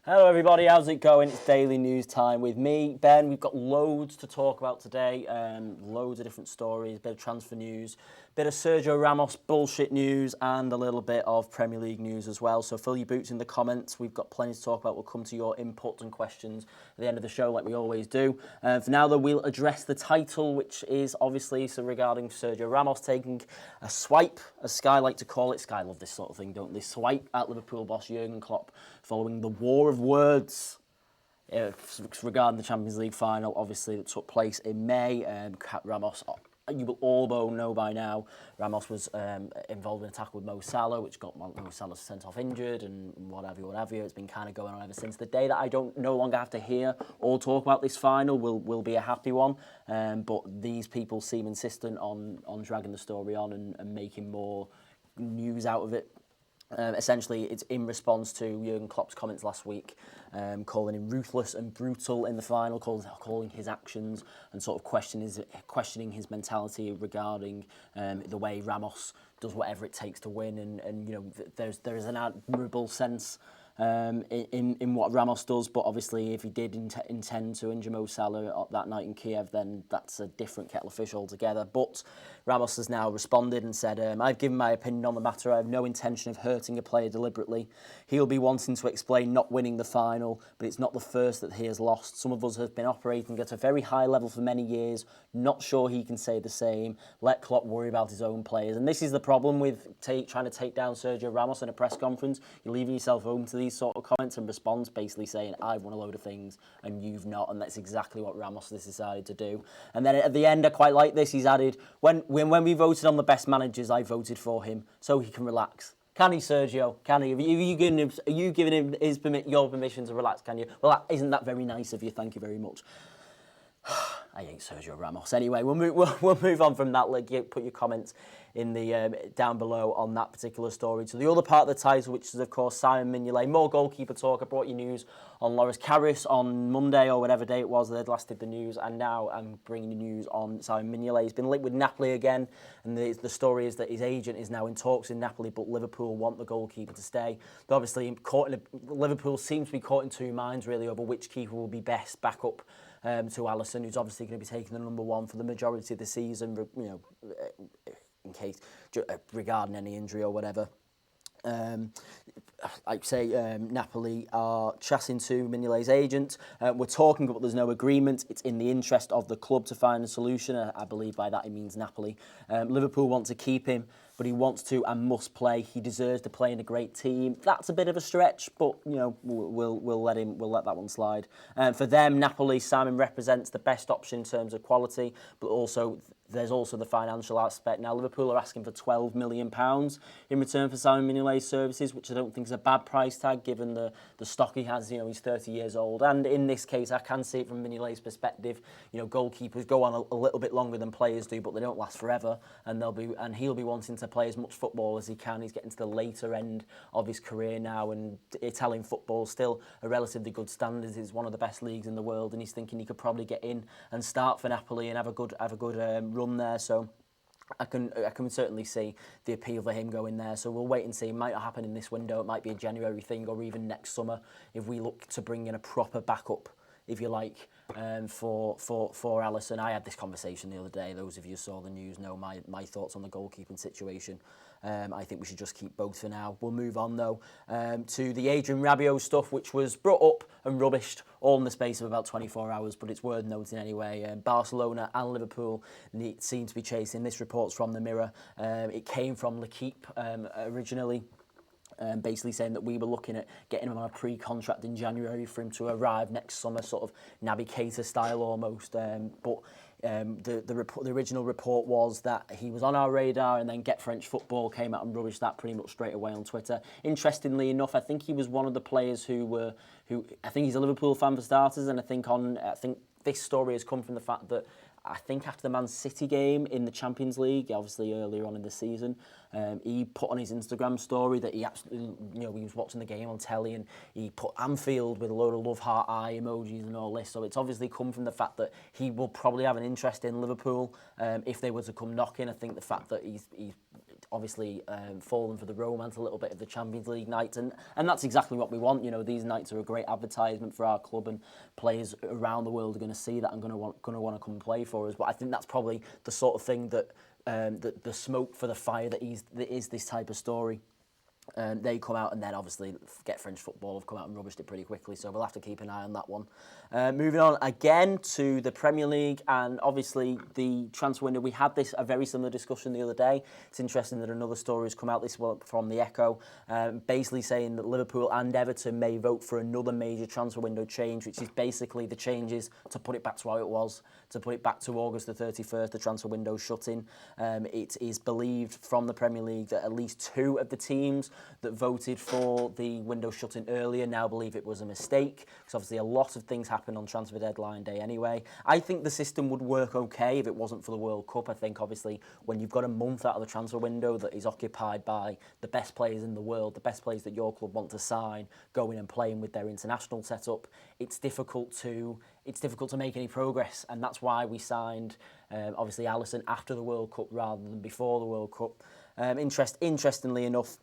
Hello everybody, how's it going? It's Daily News Time with me, Ben. We've got loads to talk about today, loads of different stories, a bit of transfer news, a bit of Sergio Ramos bullshit news, and a little bit of Premier League news as well. So fill your boots in the comments. We've got plenty to talk about. We'll come to your input and questions at the end of the show like we always do. For now though, we'll address the title, which is obviously regarding Sergio Ramos taking a swipe, as Sky like to call it. Sky love this sort of thing, don't they? Swipe at Liverpool boss Jurgen Klopp following the war of words regarding the Champions League final, obviously, that took place in May. Ramos, you will all know by now, Ramos was involved in an attack with Mo Salah, which got Mo Salah sent off injured and what have you. It's been kind of going on ever since. The day that I don't no longer have to hear or talk about this final will be a happy one. But these people seem insistent on dragging the story on and making more news out of it. Essentially, it's in response to Jurgen Klopp's comments last week, calling him ruthless and brutal in the final, calling his actions and sort of questioning his mentality regarding the way Ramos does whatever it takes to win. And you know, there is an admirable sense in what Ramos does, but obviously if he did intend to injure Mo Salah that night in Kiev, then that's a different kettle of fish altogether. But Ramos has now responded and said, I've given my opinion on the matter. I have no intention of hurting a player deliberately. He'll be wanting to explain not winning the final, but it's not the first that he has lost. Some of us have been operating at a very high level for many years. Not sure he can say the same. Let Klopp worry about his own players. And this is the problem with trying to take down Sergio Ramos in a press conference. You're leaving yourself home to these sort of comments and response, basically saying, I've won a load of things and you've not. And that's exactly what Ramos has decided to do. And then at the end, I quite like this. He's added, when we voted on the best managers, I voted for him so he can relax. Can he, Sergio? Can he? Are you giving him your permission to relax, can you? Well, isn't that very nice of you? Thank you very much. I hate Sergio Ramos. Anyway, we'll move on from that. Put your comments in the down below on that particular story. To the other part of the title, which is of course Simon Mignolet. More goalkeeper talk. I brought you news on Loris Karius on Monday or whatever day it was that last did the news, and now I'm bringing you news on Simon Mignolet. He's been linked with Napoli again, and the story is that his agent is now in talks in Napoli, but Liverpool want the goalkeeper to stay. They're obviously Liverpool seems to be caught in two minds really over which keeper will be best back up to Alisson, who's obviously going to be taking the number one for the majority of the season, you know, in case regarding any injury or whatever. I'd say Napoli are chatting to Mignolet's agent. We're talking, but there's no agreement. It's in the interest of the club to find a solution. I believe by that he means Napoli. Liverpool want to keep him, but he wants to and must play. He deserves to play in a great team. That's a bit of a stretch, but you know we'll let that one slide. For them, Napoli, Simon represents the best option in terms of quality, but also there's also the financial aspect. Now, Liverpool are asking for £12 million in return for Simon Mignolet's services, which I don't think is a bad price tag given the stock he has. You know, he's 30 years old. And in this case, I can see it from Mignolet's perspective. You know, goalkeepers go on a little bit longer than players do, but they don't last forever. And he'll be wanting to play as much football as he can. He's getting to the later end of his career now, and Italian football is still a relatively good standard. It's one of the best leagues in the world, and he's thinking he could probably get in and start for Napoli and have a good run there. So I can certainly see the appeal for him going there. So we'll wait and see. It might not happen in this window. It might be a January thing, or even next summer if we look to bring in a proper backup, if you like, for Alisson. I had this conversation the other day. Those of you who saw the news know my thoughts on the goalkeeping situation. I think we should just keep both for now. We'll move on, though, to the Adrien Rabiot stuff, which was brought up and rubbished all in the space of about 24 hours, but it's worth noting anyway. Barcelona and Liverpool seem to be chasing. This report's from the Mirror. It came from L'Equipe originally. Basically saying that we were looking at getting him on a pre-contract in January for him to arrive next summer, sort of Naby Keita style almost. But the original report was that he was on our radar, and then Get French Football came out and rubbished that pretty much straight away on Twitter. Interestingly enough, I think he was one of the players who I think he's a Liverpool fan for starters, and I think this story has come from the fact that I think after the Man City game in the Champions League, obviously earlier on in the season, he put on his Instagram story that he absolutely, he was watching the game on telly, and he put Anfield with a load of love heart eye emojis and all this. So it's obviously come from the fact that he will probably have an interest in Liverpool if they were to come knocking. I think the fact that he's obviously fallen for the romance a little bit of the Champions League nights, and that's exactly what we want. You know, these nights are a great advertisement for our club, and players around the world are going to see that and going to want to come and play for us. But I think that's probably the sort of thing that the smoke for the fire that is this type of story. They come out, and then obviously Get French Football have come out and rubbished it pretty quickly, so we'll have to keep an eye on that one. Moving on again to the Premier League and obviously the transfer window. We had a very similar discussion the other day. It's interesting that another story has come out this one from the Echo, basically saying that Liverpool and Everton may vote for another major transfer window change, which is basically the changes to put it back to how it was, to put it back to August the 31st, the transfer window shutting. It is believed from the Premier League that at least 2 of the teams that voted for the window shutting earlier now believe it was a mistake, because obviously a lot of things happen on transfer deadline day anyway. I think the system would work okay if it wasn't for the World Cup. I think obviously when you've got a month out of the transfer window that is occupied by the best players in the world, the best players that your club want to sign, going and playing with their international setup, it's difficult to make any progress, and that's why we signed obviously Alisson after the World Cup rather than before the World Cup. Interestingly enough,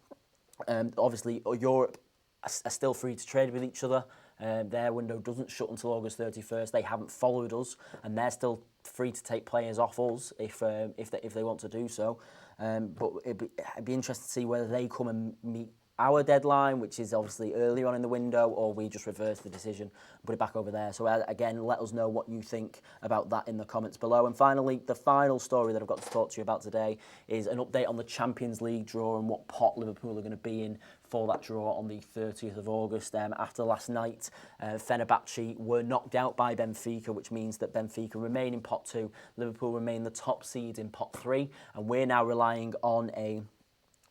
obviously Europe are still free to trade with each other. Their window doesn't shut until August 31st. They haven't followed us, and they're still free to take players off us if they want to do so. But it'd be interesting to see whether they come and meet our deadline, which is obviously earlier on in the window, or we just reverse the decision and put it back over there. So again, let us know what you think about that in the comments below. And finally, the final story that I've got to talk to you about today is an update on the Champions League draw and what pot Liverpool are going to be in for that draw on the 30th of August. After last night, Fenerbahce were knocked out by Benfica, which means that Benfica remain in pot 2, Liverpool remain the top seed in pot 3, and we're now relying on a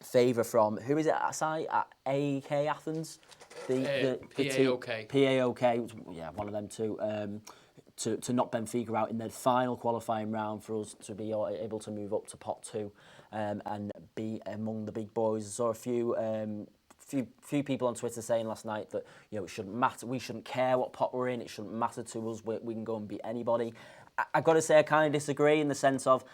favour from, who is it, AEK Athens? The PAOK. PAOK, yeah, one of them too, to knock Benfica out in their final qualifying round for us to be able to move up to pot 2 and be among the big boys. I saw a few people on Twitter saying last night that, you know, it shouldn't matter, we shouldn't care what pot we're in, it shouldn't matter to us, we can go and beat anybody. I've got to say I kind of disagree in the sense of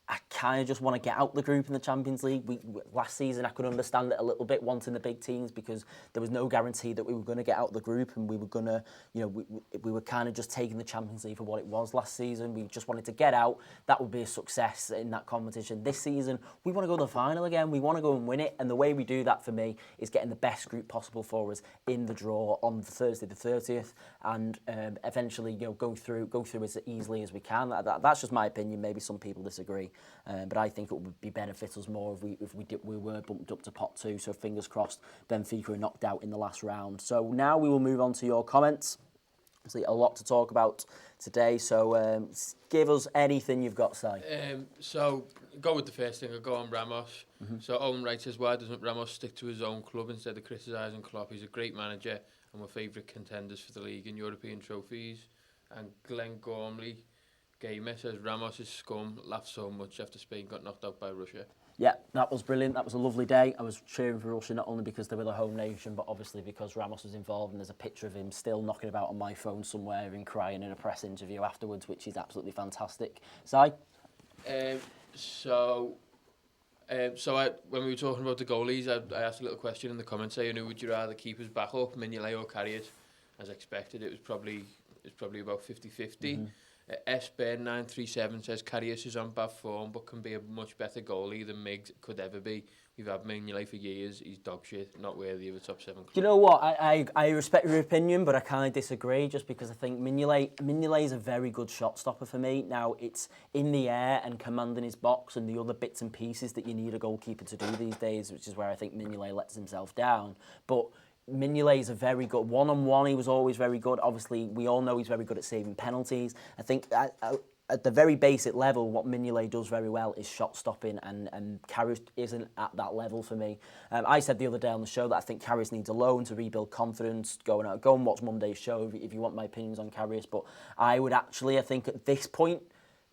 I kind of just want to get out the group in the Champions League. Last season, I could understand it a little bit, wanting the big teams, because there was no guarantee that we were going to get out the group, and we were going to, you know, we were kind of just taking the Champions League for what it was last season. We just wanted to get out. That would be a success in that competition. This season, we want to go to the final again. We want to go and win it, and the way we do that for me is getting the best group possible for us in the draw on Thursday the 30th, and eventually, you know, go through as easily as we can. That's just my opinion. Maybe some people disagree. But I think it would benefit us more if we were bumped up to pot 2. So fingers crossed, Benfica are knocked out in the last round. So now we will move on to your comments. Obviously, a lot to talk about today. So give us anything you've got to say. So go with the first thing. I'll go on Ramos. So Owen Wright says, why doesn't Ramos stick to his own club instead of criticising Klopp? He's a great manager and we're favourite contenders for the league and European trophies. And Glenn Gormley Gamer says Ramos is scum, laughed so much after Spain got knocked out by Russia. Yeah, that was brilliant. That was a lovely day. I was cheering for Russia not only because they were the home nation, but obviously because Ramos was involved, and there's a picture of him still knocking about on my phone somewhere and crying in a press interview afterwards, which is absolutely fantastic. Si? When we were talking about the goalies, I asked a little question in the comments saying, who would you rather keep as backup, Mignolet or Carrier? As expected, it was probably about 50-50. SBaird937 says Karius is on bad form but can be a much better goalie than Miggs could ever be. We've had Mignolet for years. He's dog shit, not worthy of a top 7 club. You know what? I respect your opinion, but I kind of disagree just because I think Mignolet is a very good shot stopper for me. Now, it's in the air and commanding his box and the other bits and pieces that you need a goalkeeper to do these days, which is where I think Mignolet lets himself down. But Mignolet is a very good one-on-one. He was always very good. Obviously, we all know he's very good at saving penalties. I think at the very basic level, what Mignolet does very well is shot stopping, and Karius isn't at that level for me. I said the other day on the show that I think Karius needs a loan to rebuild confidence. Go and watch Monday's show if you want my opinions on Karius. But I think at this point,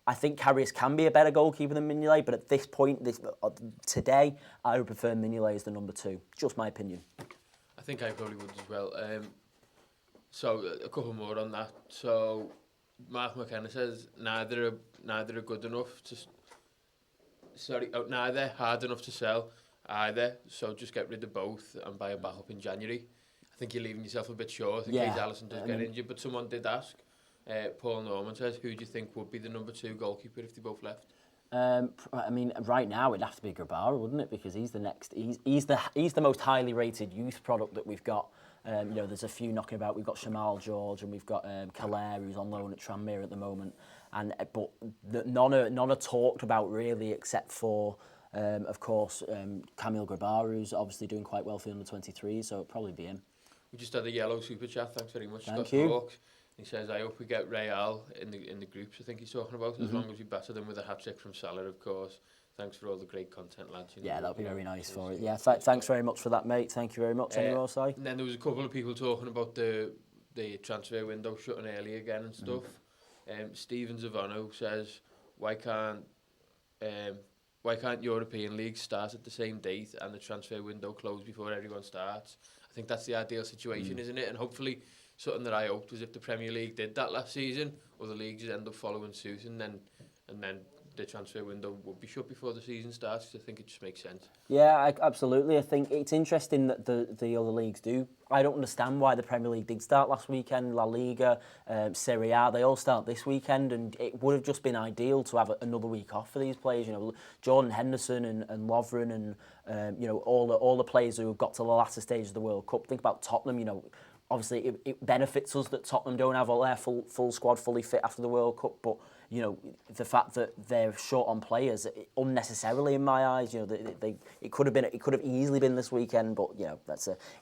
I think Karius can be a better goalkeeper than Mignolet, but at this point, today, I would prefer Mignolet as the number 2. Just my opinion. I think I probably would as well. So a couple more on that. So Mark McKenna says neither are good enough to. neither hard enough to sell either. So just get rid of both and buy a backup in January. I think you're leaving yourself a bit short in case Alisson does get injured. But someone did ask. Paul Norman says, who do you think would be the number 2 goalkeeper if they both left? I mean, right now it'd have to be Grabara, wouldn't it? Because he's the next. He's the most highly rated youth product that we've got. You know, there's a few knocking about. We've got Shamal George and we've got Calais, who's on loan at Tranmere at the moment. But none are talked about really, except for, of course, Kamil Grabara, who's obviously doing quite well for the under-23, so it'll probably be him. We just had a yellow super chat. Thanks very much. Thank you. Hawks. He says, I hope we get Real in the groups. I think he's talking about as long as we batter them with a hat-trick from Salah, of course. Thanks for all the great content, lads. You know, that'll be very nice for it. Yeah, thanks very much for that, mate. Thank you very much. Any more, Si? And then there was a couple of people talking about the transfer window shutting early again and stuff. Stephen Zavano says, why can't European leagues start at the same date and the transfer window close before everyone starts? I think that's the ideal situation, isn't it? And hopefully something that I hoped was if the Premier League did that last season, other leagues would end up following suit, and then the transfer window would be shut before the season starts. I think it just makes sense. Yeah, absolutely. I think it's interesting that the other leagues do. I don't understand why the Premier League did start last weekend. La Liga, Serie A, they all start this weekend, and it would have just been ideal to have another week off for these players. You know, Jordan Henderson and Lovren and you know, all the players who have got to the latter stage of the World Cup. Think about Tottenham. You know, obviously it benefits us that Tottenham don't have all their full squad fully fit after the World Cup, but you know, the fact that they're short on players unnecessarily in my eyes, you know, it could have easily been this weekend, but you know,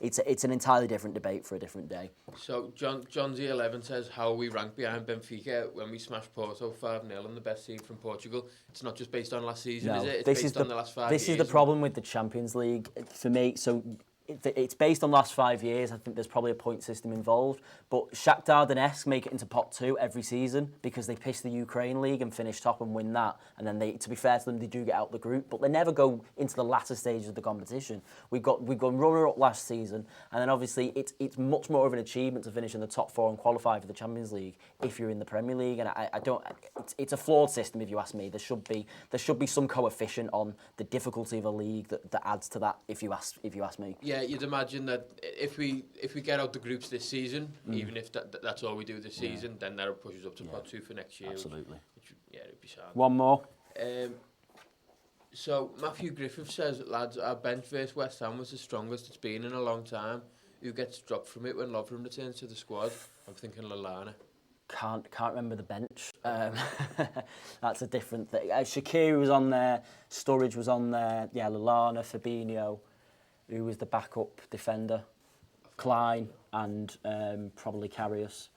it's an entirely different debate for a different day. So John Z11 says, how we rank behind Benfica when we smashed Porto 5-0 and the best team from Portugal. It's not just based on last season, is it? It's based on the last 5 years. This is the problem with the Champions League for me. So it's based on the last 5 years. I think there's probably a point system involved. But Shakhtar Donetsk make it into pot 2 every season because they piss the Ukraine League and finish top and win that. And then to be fair to them, they do get out the group, but they never go into the latter stages of the competition. We've gone runner-up last season, and then obviously it's much more of an achievement to finish in the top 4 and qualify for the Champions League if you're in the Premier League. And I don't. It's a flawed system if you ask me. There should be some coefficient on the difficulty of a league that adds to that. If you ask me. Yeah, you'd imagine that if we get out the groups this season, even if that's all we do this season, then that'll push us up to pot 2 for next year. Absolutely. Which, it'd be sad. One more. So Matthew Griffith says, lads, our bench versus West Ham was the strongest it's been in a long time. Who gets dropped from it when Lovren returns to the squad? I'm thinking Lallana. Can't remember the bench. That's a different thing. Shaqiri was on there. Sturridge was on there. Yeah, Lallana, Fabinho. Who was the backup defender? Klein and probably Karius.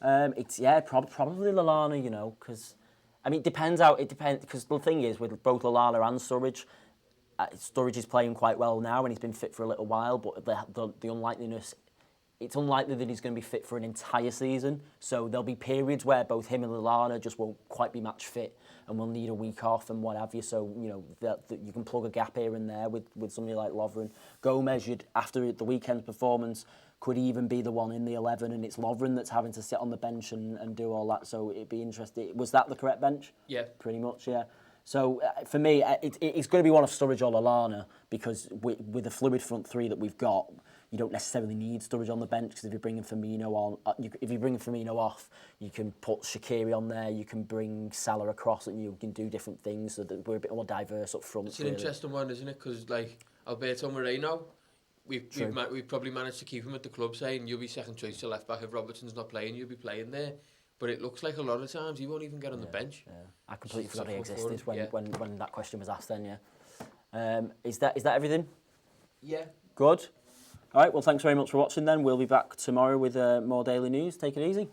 It's probably Lallana, you know, because I mean it depends because the thing is with both Lallana and Sturridge, Sturridge is playing quite well now and he's been fit for a little while, but the unlikeliness. It's unlikely that he's going to be fit for an entire season. So there'll be periods where both him and Lallana just won't quite be match fit and will need a week off and what have you. So, you know, that you can plug a gap here and there with somebody like Lovren. Gomez, after the weekend's performance, could even be the one in the 11, and it's Lovren that's having to sit on the bench and do all that. So it'd be interesting. Was that the correct bench? Yeah. Pretty much, yeah. So for me, it's going to be one of Sturridge or Lallana because with the fluid front three that we've got, you don't necessarily need Sturridge on the bench because if you're bringing Firmino on, if you bring Firmino off, you can put Shaqiri on there, you can bring Salah across, and you can do different things so that we're a bit more diverse up front. It's an interesting one, isn't it? Because like Alberto Moreno, we've probably managed to keep him at the club, saying you'll be second choice to left back if Robertson's not playing, you'll be playing there. But it looks like a lot of times he won't even get on the bench. Yeah. I completely forgot he existed when that question was asked then, yeah. Is that everything? Yeah. Good. All right, well, thanks very much for watching then. We'll be back tomorrow with more daily news. Take it easy.